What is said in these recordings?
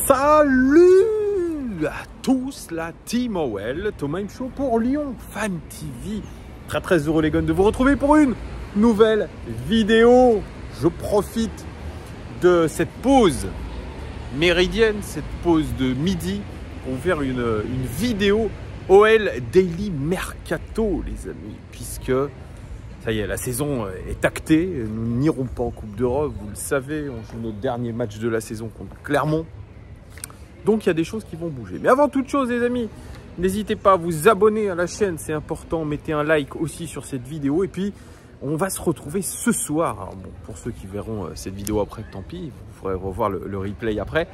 Salut à tous, la Team OL, Thomas Show pour Lyon Fan TV. Très heureux les gars de vous retrouver pour une nouvelle vidéo. Je profite de cette pause méridienne, cette pause de midi pour vous faire une vidéo OL Daily Mercato les amis, puisque ça y est, la saison est actée. Nous n'irons pas en Coupe d'Europe, vous le savez, on joue notre dernier match de la saison contre Clermont. Donc il y a des choses qui vont bouger. Mais avant toute chose les amis, n'hésitez pas à vous abonner à la chaîne, c'est important. Mettez un like aussi sur cette vidéo. Et puis on va se retrouver ce soir. Alors, bon, pour ceux qui verront cette vidéo après, tant pis, vous pourrez revoir le replay après.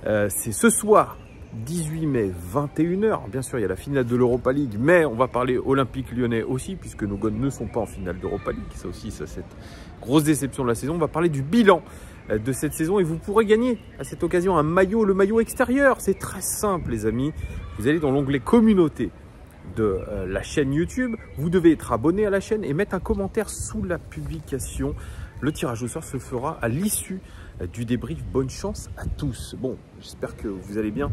C'est ce soir, 18 mai, 21h. Bien sûr, il y a la finale de l'Europa League, mais on va parler Olympique Lyonnais aussi, puisque nos Gones ne sont pas en finale d'Europa League. Ça aussi, ça, cette grosse déception de la saison. On va parler du bilan de cette saison et vous pourrez gagner à cette occasion un maillot, le maillot extérieur. C'est très simple les amis. Vous allez dans l'onglet communauté de la chaîne YouTube. Vous devez être abonné à la chaîne et mettre un commentaire sous la publication. Le tirage au sort se fera à l'issue du débrief. Bonne chance à tous. Bon, j'espère que vous allez bien.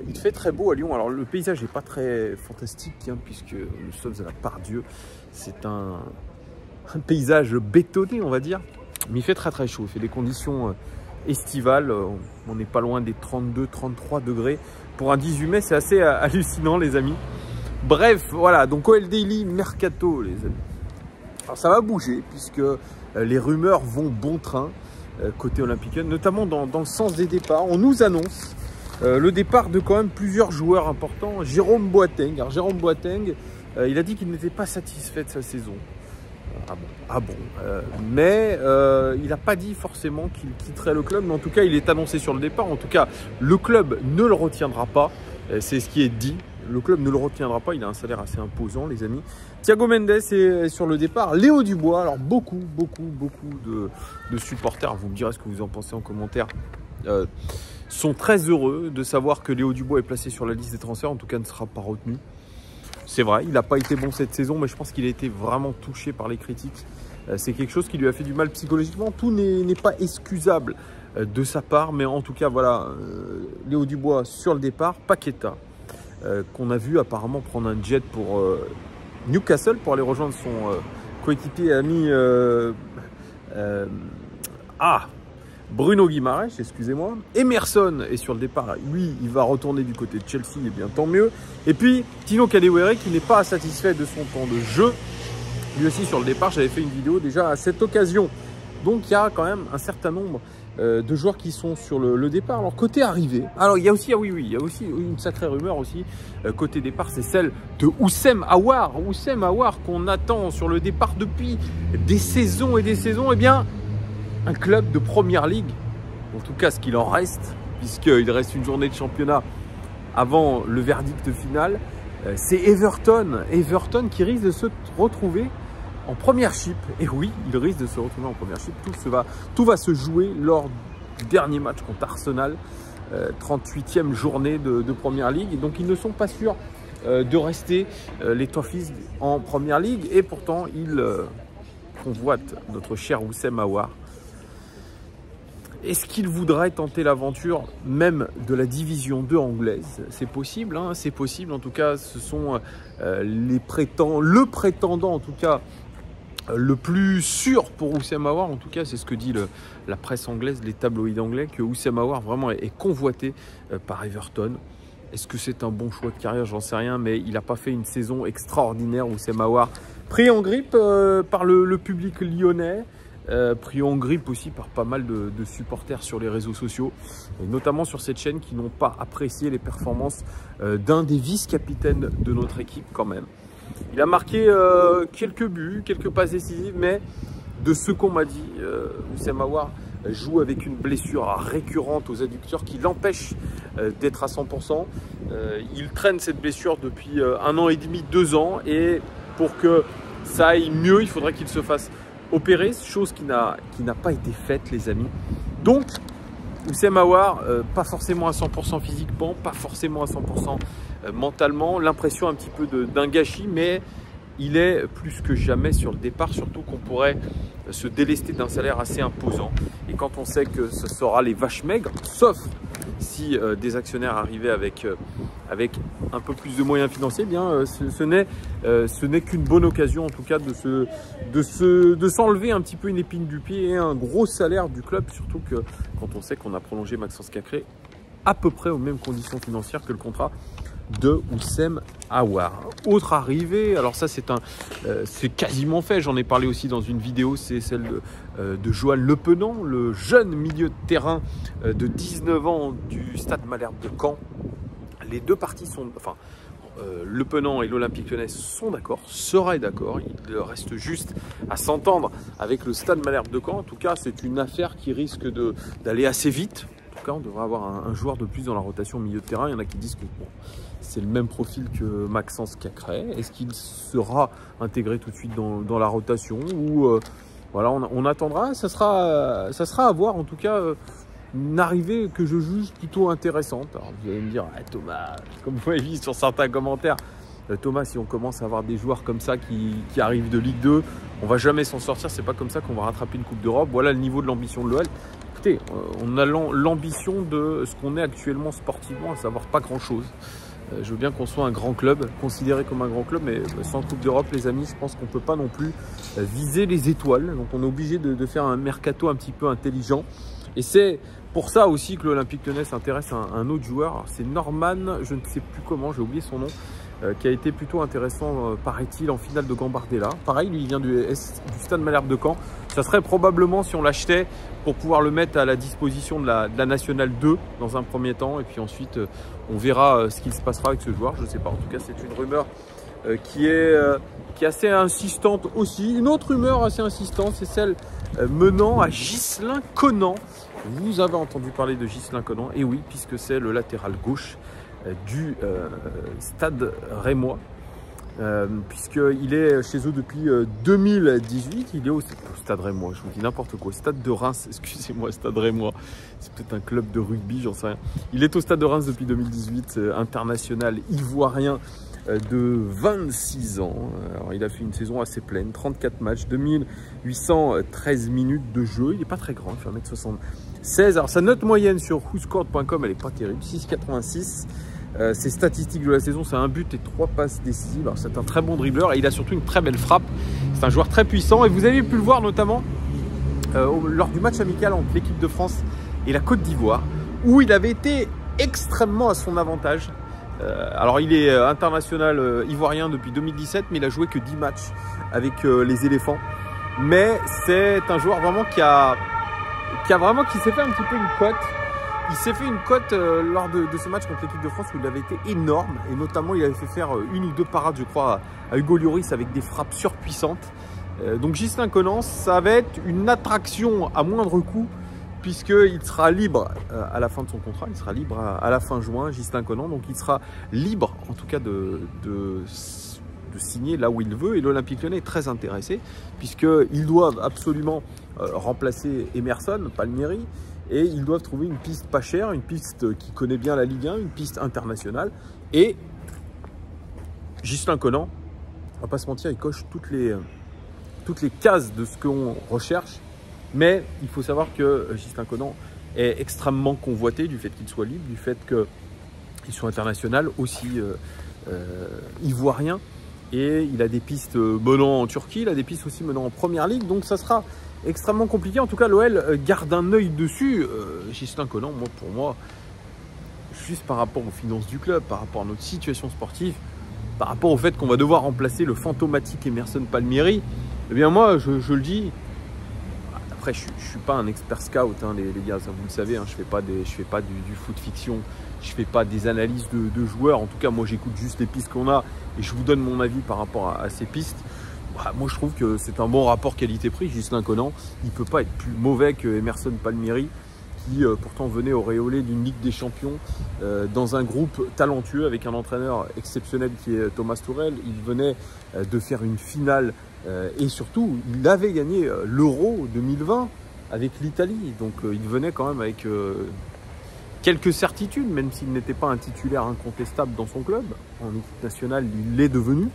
Il fait très beau à Lyon. Alors le paysage n'est pas très fantastique hein, puisque nous sommes à la Part-Dieu. C'est un paysage bétonné on va dire. Mais il fait très chaud, il fait des conditions estivales, on n'est pas loin des 32-33 degrés. Pour un 18 mai, c'est assez hallucinant les amis. Bref, voilà, donc OL Daily Mercato les amis. Alors ça va bouger puisque les rumeurs vont bon train côté Olympique, notamment dans le sens des départs. On nous annonce le départ de quand même plusieurs joueurs importants. Jérôme Boateng, alors Jérôme Boateng, il a dit qu'il n'était pas satisfait de sa saison. Ah bon, mais il n'a pas dit forcément qu'il quitterait le club, mais en tout cas il est annoncé sur le départ. En tout cas le club ne le retiendra pas, c'est ce qui est dit. Le club ne le retiendra pas, il a un salaire assez imposant les amis. Thiago Mendes est sur le départ. Léo Dubois, alors beaucoup de supporters, vous me direz ce que vous en pensez en commentaire, sont très heureux de savoir que Léo Dubois est placé sur la liste des transferts, en tout cas ne sera pas retenu. C'est vrai, il n'a pas été bon cette saison, mais je pense qu'il a été vraiment touché par les critiques. C'est quelque chose qui lui a fait du mal psychologiquement. Tout n'est pas excusable de sa part, mais en tout cas, voilà, Léo Dubois sur le départ. Paqueta, qu'on a vu apparemment prendre un jet pour Newcastle pour aller rejoindre son coéquipier et ami Bruno Guimaraes, excusez-moi. Emerson est sur le départ. Lui, il va retourner du côté de Chelsea, et bien tant mieux. Et puis, Tino Kadewere, qui n'est pas satisfait de son temps de jeu. Lui aussi sur le départ, j'avais fait une vidéo déjà à cette occasion. Donc, il y a quand même un certain nombre de joueurs qui sont sur le départ. Alors, côté arrivée, alors il y a aussi, il y a aussi une sacrée rumeur aussi. Côté départ, c'est celle de Houssem Aouar. Houssem Aouar qu'on attend sur le départ depuis des saisons et des saisons. Eh bien, un club de Première Ligue, en tout cas ce qu'il en reste, puisqu'il reste une journée de championnat avant le verdict final, c'est Everton. Everton qui risque de se retrouver en Premiership. Et oui, il risque de se retrouver en Premiership. Tout va se jouer lors du dernier match contre Arsenal, 38e journée de Première Ligue. Et donc ils ne sont pas sûrs de rester les Toffees en Première Ligue. Et pourtant, ils convoitent notre cher Houssem Aouar. Est-ce qu'il voudrait tenter l'aventure même de la division 2 anglaise? C'est possible, hein, c'est possible. En tout cas, ce sont le prétendant, en tout cas, le plus sûr pour Houssem Aouar. En tout cas, c'est ce que dit la presse anglaise, les tabloïds anglais, que Houssem Aouar vraiment est convoité par Everton. Est-ce que c'est un bon choix de carrière? J'en sais rien, mais il n'a pas fait une saison extraordinaire, Houssem Aouar. Pris en grippe par le public lyonnais. Pris en grippe aussi par pas mal de supporters sur les réseaux sociaux, et notamment sur cette chaîne qui n'ont pas apprécié les performances d'un des vice-capitaines de notre équipe quand même. Il a marqué quelques buts, quelques passes décisives, mais de ce qu'on m'a dit, Houssem Aouar joue avec une blessure récurrente aux adducteurs qui l'empêche d'être à 100%. Il traîne cette blessure depuis 1 an et demi, 2 ans, et pour que ça aille mieux, il faudrait qu'il se fasse opéré, chose qui n'a pas été faite les amis. Donc Houssem Aouar, pas forcément à 100% physiquement, pas forcément à 100% mentalement, l'impression un petit peu d'un gâchis, mais il est plus que jamais sur le départ, surtout qu'on pourrait se délester d'un salaire assez imposant. Et quand on sait que ce sera les vaches maigres, sauf si des actionnaires arrivaient avec un peu plus de moyens financiers, eh bien ce n'est qu'une bonne occasion en tout cas de s'enlever un petit peu une épine du pied et un gros salaire du club, surtout que quand on sait qu'on a prolongé Maxence Cacré à peu près aux mêmes conditions financières que le contrat de Oussem Aouar. Autre arrivée, alors ça c'est quasiment fait, j'en ai parlé aussi dans une vidéo, c'est celle de Johan Lepenant, le jeune milieu de terrain de 19 ans du Stade Malherbe de Caen. Les deux parties sont, enfin, Lepenant et l'Olympique Lyonnais sont d'accord, seraient d'accord, il reste juste à s'entendre avec le Stade Malherbe de Caen. En tout cas, c'est une affaire qui risque d'aller assez vite. En tout cas, on devrait avoir un joueur de plus dans la rotation au milieu de terrain. Il y en a qui disent que bon, c'est le même profil que Maxence Cacré. Est-ce qu'il sera intégré tout de suite dans la rotation ou voilà, on attendra. Ça sera à voir. En tout cas, une arrivée que je juge plutôt intéressante. Alors, vous allez me dire, ah, Thomas, comme vous l'avez vu sur certains commentaires, Thomas, si on commence à avoir des joueurs comme ça qui arrivent de Ligue 2, on va jamais s'en sortir. C'est pas comme ça qu'on va rattraper une Coupe d'Europe. Voilà le niveau de l'ambition de l'OL. Écoutez, on a l'ambition de ce qu'on est actuellement sportivement, à savoir pas grand-chose. Je veux bien qu'on soit un grand club, considéré comme un grand club, mais sans Coupe d'Europe, les amis, je pense qu'on ne peut pas non plus viser les étoiles. Donc on est obligé de faire un mercato un petit peu intelligent. Et c'est pour ça aussi que l'Olympique Lyonnais s'intéresse à un autre joueur. C'est Norman, je ne sais plus comment, j'ai oublié son nom, qui a été plutôt intéressant, paraît-il, en finale de Gambardella. Pareil, lui, il vient du Stade Malherbe de Caen. Ça serait probablement, si on l'achetait, pour pouvoir le mettre à la disposition de la Nationale 2 dans un premier temps. Et puis ensuite, on verra ce qu'il se passera avec ce joueur. Je ne sais pas. En tout cas, c'est une rumeur qui est assez insistante aussi. Une autre rumeur assez insistante, c'est celle menant à Ghislain Conan. Vous avez entendu parler de Ghislain Conan, et oui, puisque c'est le latéral gauche du Stade Rémois. Puisqu'il est chez eux depuis 2018, il est au Stade Rémois, je vous dis n'importe quoi, Stade de Reims, excusez-moi, Stade Rémois, c'est peut-être un club de rugby, j'en sais rien. Il est au Stade de Reims depuis 2018, international ivoirien de 26 ans. Alors, il a fait une saison assez pleine, 34 matchs, 2813 minutes de jeu, il n'est pas très grand, il fait 1m76. Alors sa note moyenne sur whoscored.com, elle n'est pas terrible, 6,86. Ses statistiques de la saison, c'est un but et 3 passes décisives. C'est un très bon dribbleur et il a surtout une très belle frappe. C'est un joueur très puissant et vous avez pu le voir notamment lors du match amical entre l'équipe de France et la Côte d'Ivoire où il avait été extrêmement à son avantage. Alors il est international ivoirien depuis 2017 mais il a joué que 10 matchs avec les éléphants. Mais c'est un joueur vraiment qui s'est fait un petit peu une cote. Il s'est fait une cote lors de ce match contre l'équipe de France où il avait été énorme. Et notamment, il avait fait faire une ou deux parades, je crois, à Hugo Lloris avec des frappes surpuissantes. Donc Ghislain Conan, ça va être une attraction à moindre coût puisqu'il sera libre à la fin de son contrat. Il sera libre à la fin juin, Ghislain Conan. Donc il sera libre, en tout cas, de signer là où il veut. Et l'Olympique Lyonnais est très intéressé puisqu'ils doivent absolument remplacer Emerson Palmieri. Et ils doivent trouver une piste pas chère, une piste qui connaît bien la Ligue 1, une piste internationale. Et Ghislain Conan, on va pas se mentir, il coche toutes les cases de ce qu'on recherche. Mais il faut savoir que Ghislain Conan est extrêmement convoité du fait qu'il soit libre, du fait qu'il soit international, aussi ivoirien. Et il a des pistes menant en Turquie, il a des pistes aussi menant en Première Ligue. Donc ça sera extrêmement compliqué. En tout cas, l'OL garde un œil dessus. Ghislain Conan, pour moi, juste par rapport aux finances du club, par rapport à notre situation sportive, par rapport au fait qu'on va devoir remplacer le fantomatique Emerson Palmieri, eh bien moi, je le dis. Après, je ne suis pas un expert scout, hein, les gars, ça, vous le savez, hein, je ne fais pas du foot fiction, je ne fais pas des analyses de joueurs. En tout cas, moi, j'écoute juste les pistes qu'on a et je vous donne mon avis par rapport à ces pistes. Moi, je trouve que c'est un bon rapport qualité-prix. Ghislain Conan, il ne peut pas être plus mauvais que Emerson Palmieri, qui pourtant venait auréolé d'une Ligue des Champions dans un groupe talentueux avec un entraîneur exceptionnel qui est Thomas Tuchel. Il venait de faire une finale et surtout, il avait gagné l'Euro 2020 avec l'Italie. Donc, il venait quand même avec quelques certitudes, même s'il n'était pas un titulaire incontestable dans son club. En équipe nationale, il l'est devenu.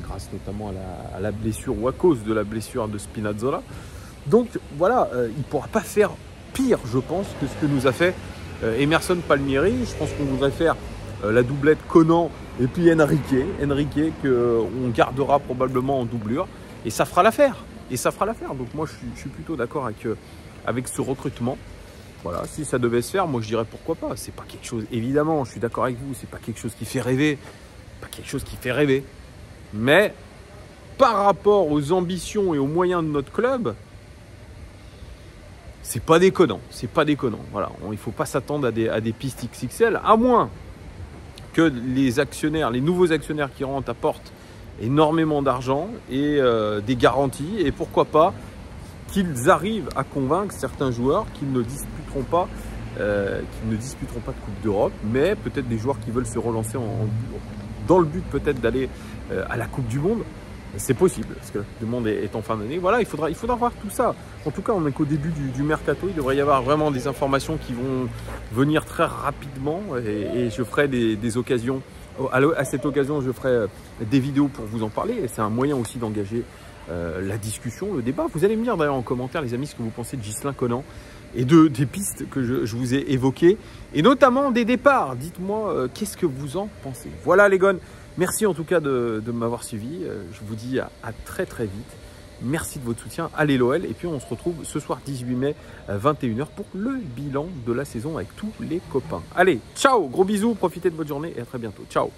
Grâce notamment à la blessure ou à cause de la blessure de Spinazzola. Donc voilà, il ne pourra pas faire pire, je pense, que ce que nous a fait Emerson Palmieri. Je pense qu'on voudrait faire la doublette Conan et puis Enrique qu'on gardera probablement en doublure. Et ça fera l'affaire. Donc moi, je suis plutôt d'accord avec ce recrutement. Voilà, si ça devait se faire, moi je dirais pourquoi pas. C'est pas quelque chose, évidemment, je suis d'accord avec vous, c'est pas quelque chose qui fait rêver. Mais par rapport aux ambitions et aux moyens de notre club, c'est pas déconnant. Voilà, il ne faut pas s'attendre à des pistes XXL, à moins que les nouveaux actionnaires qui rentrent apportent énormément d'argent et des garanties. Et pourquoi pas qu'ils arrivent à convaincre certains joueurs qu'ils ne disputeront pas de Coupe d'Europe, mais peut-être des joueurs qui veulent se relancer dans le but peut-être d'aller à la Coupe du Monde. C'est possible, parce que le monde est en fin d'année. Voilà, il faudra voir tout ça. En tout cas, on n'est qu'au début du mercato. Il devrait y avoir vraiment des informations qui vont venir très rapidement. Et je ferai des occasions. À cette occasion, je ferai des vidéos pour vous en parler. Et c'est un moyen aussi d'engager la discussion, le débat. Vous allez me dire d'ailleurs en commentaire, les amis, ce que vous pensez de Ghislain Conan et des pistes que je vous ai évoquées. Et notamment des départs. Dites-moi, qu'est-ce que vous en pensez? Voilà les gones. Merci en tout cas de m'avoir suivi. Je vous dis à très très vite. Merci de votre soutien. Allez l'OL. Et puis on se retrouve ce soir 18 mai 21 h pour le bilan de la saison avec tous les copains. Allez, ciao, gros bisous, profitez de votre journée et à très bientôt. Ciao.